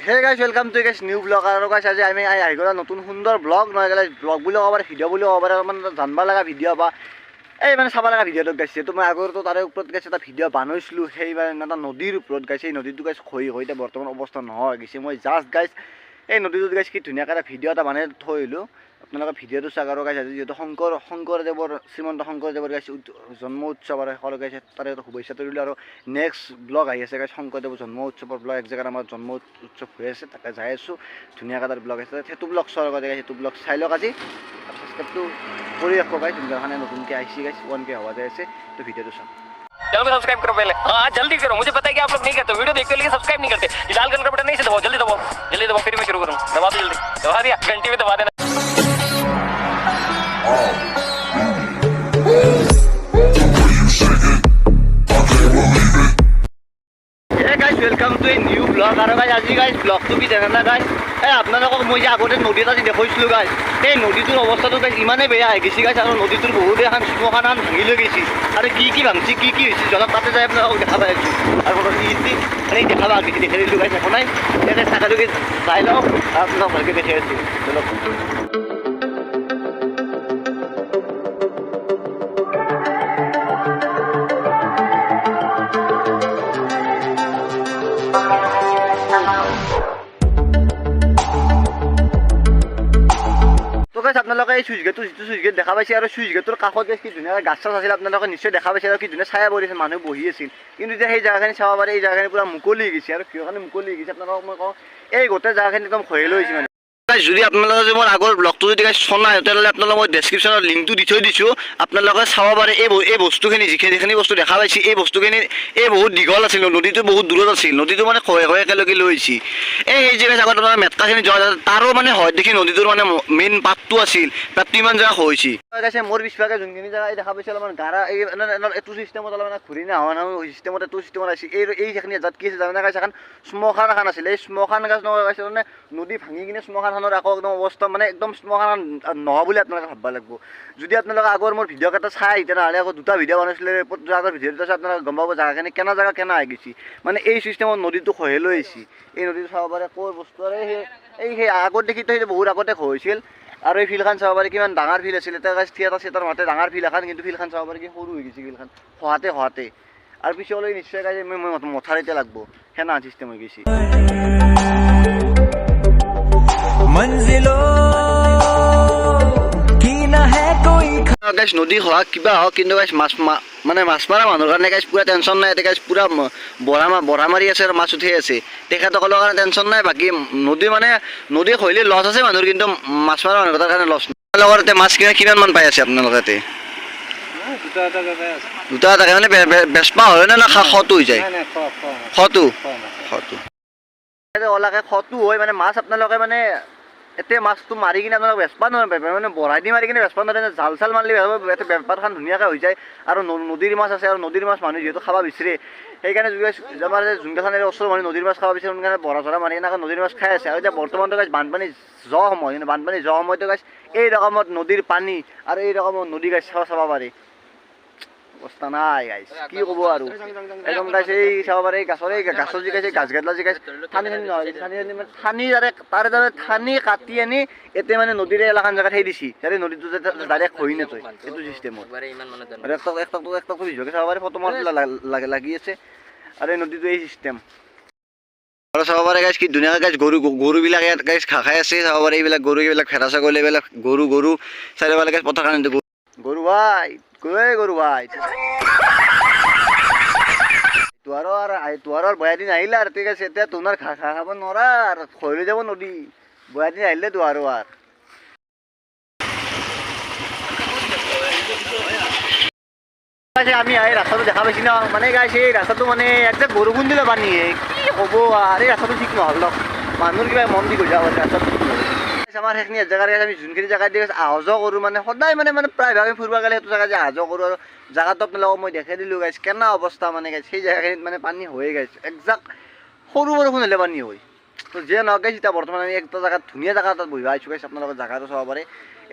Hey guys welcome to guys new blog আৰু guys আজি আমি আহি গ'লা নতুন সুন্দৰ ব্লগ নহয় গাইজ ব্লগ বুলি ক'ব পাৰে ভিডিঅ' বুলি ক'ব পাৰে মানে জানিব লগা ভিডিঅ' বা এই মানে চাব লগা ভিডিঅ'টো গাইছে তো মই আগৰতো তাৰে ওপৰত গাইছে এটা ভিডিঅ' বনাইছিলোঁ সেইবাৰ এটা নদীৰ ওপৰত গাইছে এই নদীটো গাইজ খহি এতিয়া বৰ্তমান অৱস্থা নহয় গৈছে মই জাষ্ট গাইজ এই নদীটোত গাইজ কি ধুনীয়াকৈ এটা ভিডিঅ' এটা বনাই থৈ আহিলোঁ আপোনালোকে ভিডিঅ'টো চাওক আৰু গাইছে যিহেতু শংকৰদেৱৰ শ্ৰীমন্ত শংকৰদেৱৰ গাইছে জন্ম উৎসৱ আৰু সকলো গাইছে তাৰে শুভেচ্ছা কৰিলোঁ আৰু নেক্সট ব্লগ আহি আছে গাইজ শংকৰদেৱৰ জন্ম উৎসৱৰ ব্লগ এক জেগাত আমাৰ জন্ম উৎসৱ হৈ আছে তাকে যাই আছোঁ ধুনীয়াকৈ তাৰ ব্লগ আছে সেইটো ব্লগ চোৱাৰ আগতে গাইছে সেইটো ব্লগ চাই লওক আজি ছাবস্ক্ৰাইবটো কৰি ৰাখক গাইজ যোনখানে নতুনকৈ আহিছে গাইজ 1K হোৱা যাই আছে তো ভিডিঅ'টো চাওক चलो सब्सक्राइब करो पहले हाँ जल्दी करो मुझे पता है कि आप लोग नहीं करते वीडियो देखते लेकिन सब्सक्राइब नहीं करते ये लाल कलर का बटन नहीं से दबाओ जल्दी दबाओ फिर मैं शुरू करूँ दबा दो जल्दी दबा दिया घंटी में दबा देना welcome to a new blog और गाइज आज गाइज ब्लगटो कि जाना गाइज आपलोक मैं आगते नदी এটা देखाइছিলোঁ गाइज এই নদীটোৰ অৱস্থাটো গাইজ ইমানেই বেয়া হৈ গৈছে গাইজ আৰু নদীটোৰ বহুত এখন শ্মশান ভাঙি লৈ গৈছে আৰু কি ভাঙিছে কি হৈছে জলক তাতে যাই আপোনালোকক দেখা পাই আছোঁ আৰু মানে দেখা পাই দেখি দেখাই দিলোঁ গাইজ একো নাই ইয়াতে থাকাটোকে চাই লওক আপোনাক ভালকৈ দেখাই আছোঁ জলক আপোনালোকে এই চুইচ গেটটো যিটো চুইচ গেট দেখা পাইছে আৰু চুইচ গেটৰ কাষত কি ধুনীয়া গাছ চাছ আছিল আপোনালোকে নিশ্চয় দেখা পাইছে আৰু কি ধুনীয়া ছায়া পৰিছে মানুহ বহি আছিল কিন্তু এতিয়া সেই জেগাখিনি চাব পাৰে এই জেগাখিনি পূৰা মুকলি হৈ গৈছে আৰু কিহৰ কাৰণে মুকলি হৈ গৈছে আপোনালোকক মই কওঁ এই গোটেই জেগাখিনি একদম খহি লৈ হৈছে মানে যদি আপোনালোকে যে মোৰ আগৰ ব্লগটো যদি চোৱা নাই তেতিয়াহ'লে আপোনালোকক মই ডেছক্ৰিপশ্যনত লিংকটো দি থৈ দিছোঁ আপোনালোকে চাব পাৰে এই বস্তুখিনি যিখিনি বস্তু দেখা পাইছে এই বস্তুখিনি বহুত দীঘল আছিল নদীটো বহুত দূৰত আছিল নদীটো মানে খহি একেলগে লৈ আহিছে এই জেগা আগত আপোনাৰ মেটকাখিনি যোৱা তাৰো মানে হয় দেখি নদীটোৰ মানে মেইন পাতটো আছিল পাতটো ইমান জেগা খহিছে মোৰ পিছফালে যোনখিনি জেগা দেখা পাইছে অলপমান গাৰা এইটো চিষ্টেমত অলপমান ঘূৰি নাহা চিষ্টেমত এইটো চিষ্টেমত আহিছে এইখিনি জাত কি আছে জানে গাইছে এখন শ্মশান এখন আছিল এই শ্মশান গাছ গাইছে মানে নদী ভাঙি কিনে শ্মশানখনৰ আকৌ একদম অৱস্থা মানে একদম শ্মশান নহয় বুলি আপোনালোকে ভাবিব লাগিব যদি আপোনালোকে আগৰ মোৰ ভিডিঅ' কেইটা চাই তেনেহ'লে আকৌ দুটা ভিডিঅ' বনাইছিলে আগৰ ভিডিঅ'টো চাই আপোনালোকে গম পাব জেগাখিনি কেনে জেগা কেনে আহি গৈছে মানে এই চিষ্টেমত নদীটো খহি লৈ আহিছে এই নদীটো চাব পাৰে ক'ৰ বস্তু আৰু সেই আগত দেখি সেইটো বহুত আগতে খহিছিল আৰু এই ফিল্ডখন চাব পাৰে কিমান ডাঙৰ ফিল্ড আছিল এতিয়া থিয়েটাৰ চিয়েটাৰ মাতে ডাঙৰ ফিল্ড এখন কিন্তু ফিল্ডখন চাব পাৰে কি সৰু হৈ গৈছে ফিল্ডখন খহাতে আৰু পিছলৈ নিশ্চয় গাইছে মই মথাৰিতে লাগব সেনা চিষ্টেম হৈ গৈছে গাইছ নদী হওক কিবা হওক কিন্তু গাইছ মাছ মাৰা মানুহৰ কাৰণে গাইছ পুৰা টেনশ্যন নাই এতিয়া গাইছ পুৰা বৰা মাৰি আছে আৰু মাছ উঠি আছে তেখেতসকলৰ কাৰণে টেনশ্যন নাই বাকী নদী খহিলে লছ আছে মানুহৰ কিন্তু মাছ মৰা মানুহৰ কাৰণে লছ নাই লগতে মাছ কিমান মান পাই আছে আপোনালোকে তাতে দুটা এটাকে মানে বেচপা হয় নে খটো হৈ যায় খটো ওলাকে খটো হয় মানে মাছ আপোনালোকে মানে এতিয়া মাছটো মাৰি কিনে আপোনালোকে বেচবা নোৱাৰে মানে বঢ়াই দি মাৰি কিনে বেচবা নোৱাৰে জাল চাল মাৰিলে ইয়াতে বেপাৰখন ধুনীয়াকৈ হৈ যায় আৰু নদীৰ মাছ আছে আৰু নদীৰ মাছ মানুহে যিহেতু খাব বিচাৰে সেইকাৰণে আমাৰ যোনকেইখন ওচৰৰ মানুহ নদীৰ মাছ খাব বিচাৰে সোনকালে বৰা চৰা মাৰি এনেকৈ নদীৰ মাছ খাই আছে আৰু এতিয়া বৰ্তমানটো গাইছ বানপানী যোৱা সময় কিন্তু বানপানী যোৱা সময়তো গাইছ এই ৰকমত নদীৰ পানী আৰু এই ৰকমত নদী গাইছ চাব পাৰে অৱস্থা নাই গাইছ কি ক'ব আৰু একদম গাইছ এই চাব পাৰে গাছৰ যি গাইছে গাছ গাডলা যি গাইছ ঠানি কাটি আনি এতিয়া মানে নদীৰ এলাকান জেগাত সেই দিছি যাতে নদীটো যাতে ডাইৰেক্ট খহি নাযায় এইটো চিষ্টেমত একটক ভিডিঅ'কে চাব পাৰে ফটো মাৰি লাগি আছে আৰু এই নদীটো এই চিষ্টেম আৰু চাব পাৰে গাইছ কি ধুনীয়াকৈ গাইছ গৰুবিলাক ইয়াত গাইছ খাই আছে চাব পাৰে এইবিলাক এইবিলাক ভেড়া ছাগলী এইবিলাক গৰু চাৰিওফালে গাইছ পথাৰ কাৰণে গৰু ভাই তোহাৰৰ বয়া দিন আহিলে আৰু ঠিক আছে এতিয়া তোমাৰ খাব নোৱাৰা আৰু খহি লৈ যাব নদী বয়া দিন আহিলে তোহাৰো আমি এই ৰাস্তাটো দেখা পাইছি ন মানে গাইছে এই ৰাস্তাটো মানে একদম বৰষুণ দিলে পানী কি হ'ব আৰু এই ৰাস্তাটো ঠিক নহ'ল মানুহৰ কিবা মন দি গৈ যাব ৰাস্তাটো আমাৰ সেইখিনি জেগাৰ আমি যোনখিনি জেগাত দি অহা যোৱা কৰোঁ মানে সদায় মানে প্ৰায়ভাগে ফুৰিব গ'লে সেইটো জেগা যে অহা যোৱা কৰোঁ আৰু জেগাটো আপোনালোকক মই দেখাই দিলোঁ গাইছ কেনে অৱস্থা মানে গাইছ সেই জেগাখিনিত মানে পানী হৈয়ে গাইছে একজাক্ট সৰু বৰষুণ হ'লে পানী হয় তো যে নহওক গাইছ এতিয়া বৰ্তমান আমি একটা জেগাত ধুনীয়া জেগা এটাত বহিব আহিছোঁ গাইছ আপোনালোকে জেগাটো চাব পাৰে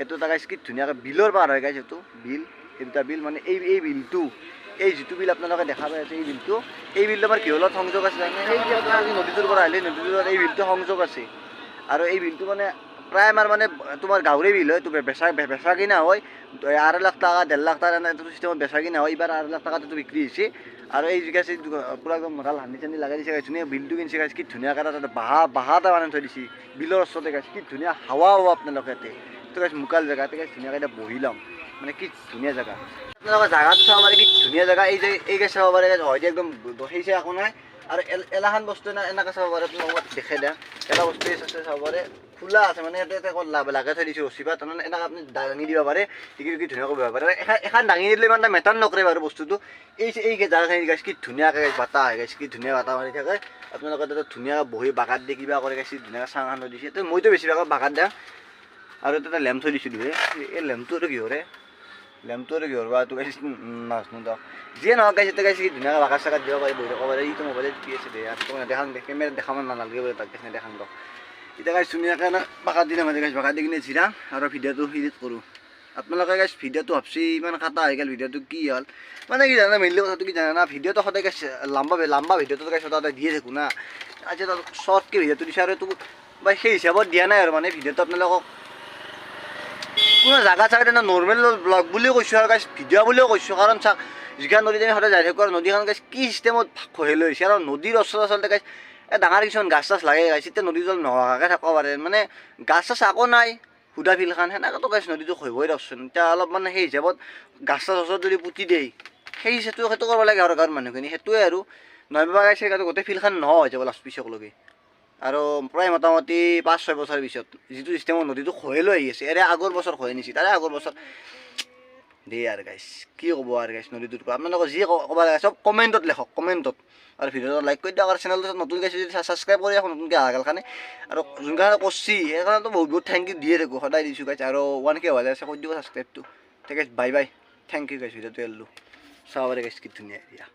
এইটো এটা গাইছ কি ধুনীয়াকৈ বিলৰ পাৰ হয় গাইছ এইটো বিল এই দুটা বিল মানে এই বিলটো এই যিটো বিল আপোনালোকে দেখা পাই আছে এই বিলটো আমাৰ কিহৰ লগত সংযোগ আছে জানে সেই যে আপোনাৰ আজি নদীটোৰ পৰা আহিলে নদীটোৰ এই বিলটো সংযোগ আছে আৰু এই বিলটো মানে প্ৰায় আমাৰ মানে তোমাৰ গাঁৱৰে বিল হয়, বেচা কিনা হয় 2.5 লাখ টাকা 1.5 লাখ টাকা এইটো চিষ্টেমত বেচা কিনা হয়। এইবাৰ 2.5 লাখ টাকাটো বিক্ৰী হৈছে আৰু এই যি আছে পুৰা একদম মজাল হান্দি চান্দি লগাই দিছে গাইছ, ধুনীয়া বিলটো কিনিছে গাইছ, কি ধুনীয়াকৈ তাতে বাঁহ এটা মানে থৈ দিছে বিলৰ ওচৰতে গাইছ, কি ধুনীয়া হাৱা হ'ব আপোনালোকে ইয়াতে। এইটো গাইছ মুকাল জেগা, ইয়াতে গাইছ ধুনীয়াকৈ এতিয়া বহি ল'ম, মানে কি ধুনীয়া জেগা। আপোনালোকে জেগাটো চাব পাৰে, কি ধুনীয়া জেগা। এই যে এই গাছ চাব পাৰে হয় একদম সেইছে একো নাই আৰু এলাখান বস্তু এনেকৈ চাব পাৰে আপোনালোকক দেখাই দিয়া। এটা বস্তু আছে চাব পাৰে খোলা আছে, মানে ইয়াতে লাগাই থৈ দিছোঁ ৰছী পাত, তাৰমানে এনেকৈ আপুনি দাঙি দিব পাৰে, কি ধুনীয়াকৈ বহিব পাৰে। এখন দাঙি দিলে ইমান এটা মেটাৰ নকৰে বাৰু বস্তুটো। এই জেগাখিনি গাছ কি ধুনীয়াকৈ বতাহ আহে গাছ, কি ধুনীয়া বতাহ মাৰি থাকে। আপোনালোকে তাতে ধুনীয়াকৈ বহি বাগাত দি কিবা কৰে গাছ, ধুনীয়াকৈ চাং খান থৈ দিছে। মইতো বেছিভাগ বাগাত দিয়া আৰু তাতে লেম্প থৈ দিছিলোঁ। এই লেম্পটো আৰু কিহৰে বা এইটো গাইছ নাজানো দিয়ক, যিয়ে নহওক গাইছ। এতিয়া গাইছ কি ধুনীয়াকৈ বাগাত চাগাত দিব পাৰি, বহি থাকিব পাৰে। এইটো মোবাইলত কি আছে দে আৰু দেখাম কেমেৰাত দেখাব নালাগে বোলে, তাক গাইছ দেখাম দিয়ক। এতিয়া গাইছ ধুনীয়াকৈ বাগাত দি নামাতে গাইছ, বাগাত দি কিনে জিৰা আৰু ভিডিঅ'টো এডিট কৰোঁ। আপোনালোকে গাইছ ভিডিঅ'টো ভাবছি ইমান কাটা হৈ গ'ল, ভিডিঅ'টো কি হ'ল মানে কি জানা, মেইনলি কথাটো কি জানা না, ভিডিঅ'টো সদায় গাইছ লম্বা ভিডিঅ'টো গাইছ সদায় দিয়ে থাকোঁ না। আজি তাত শ্বৰ্টকৈ ভিডিঅ'টো দিছে আৰু এইটো বা সেই হিচাপত দিয়া নাই আৰু মানে ভিডিঅ'টো আপোনালোকক কোনো জাগা চাগা তেনে নৰ্মেল ব্লগ বুলিও কৈছোঁ আৰু গাইছ ভিডিঅ' বুলিও কৈছোঁ। কাৰণ চাওক যিখন নদীত আমি সদায় যাই থাকোঁ আৰু নদীখন গাইছ কি চিষ্টেমত খহি লৈ আহিছে আৰু নদীৰ ওচৰত আচলতে গাইছ ডাঙৰ কিছুমান গাছ চাছ লাগে গাইছ। এতিয়া নদী জল নোহোৱাকৈ থাকিব পাৰে, মানে গাছ চাছ একো নাই সুদা ফিল্ডখন সেনেকৈতো গাইছ নদীটো খহিবই দিয়কচোন। এতিয়া অলপ মানে সেই হিচাপত গাছ চাছ ওচৰত যদি পুতি দিয়ে সেই সেইটো কৰিব লাগে আৰু গাঁৱৰ মানুহখিনি, সেইটোৱে আৰু নহ'বা গাইছে গোটেই ফিল্ডখন নোহোৱা হৈ যাব লাষ্ট পিছকলৈকে। আৰু প্ৰায় মোটামুটি 5-6 বছৰ পিছত যিটো চিষ্টেমত নদীটো খহি লৈ আহি আছে, আগৰ বছৰ খহি নিছে, তাৰে আগৰ বছৰ দেই আৰু গাইছ কি ক'ব আৰু গাইছ নদীটোৰ পৰা। আপোনালোকক যি ক'ব লাগে চব কমেণ্টত লেখক, কমেণ্টত। আৰু ভিডিঅ'টো লাইক কৰি দিয়ক আৰু চেনেলটো নতুন গাইছে যদি ছাবস্ক্ৰাইব কৰি ৰাখক নতুনকৈ অহা কাৰণে। আৰু যোনকাৰণে কৰিছে সেইকাৰণেতো বহুত থেংক ইউ দিয়ে থাকোঁ, সদায় দিছোঁ গাইছ। আৰু 1K হৈ যাইছে কৰি দিব ছাবস্ক্ৰাইবটো। ঠিক আছে, বাই বাই, থেংক ইউ গাইছ। ভিডিঅ'টো এৰিলোঁ চাব পাৰে গাইছ কি ধুনীয়া এৰিয়া।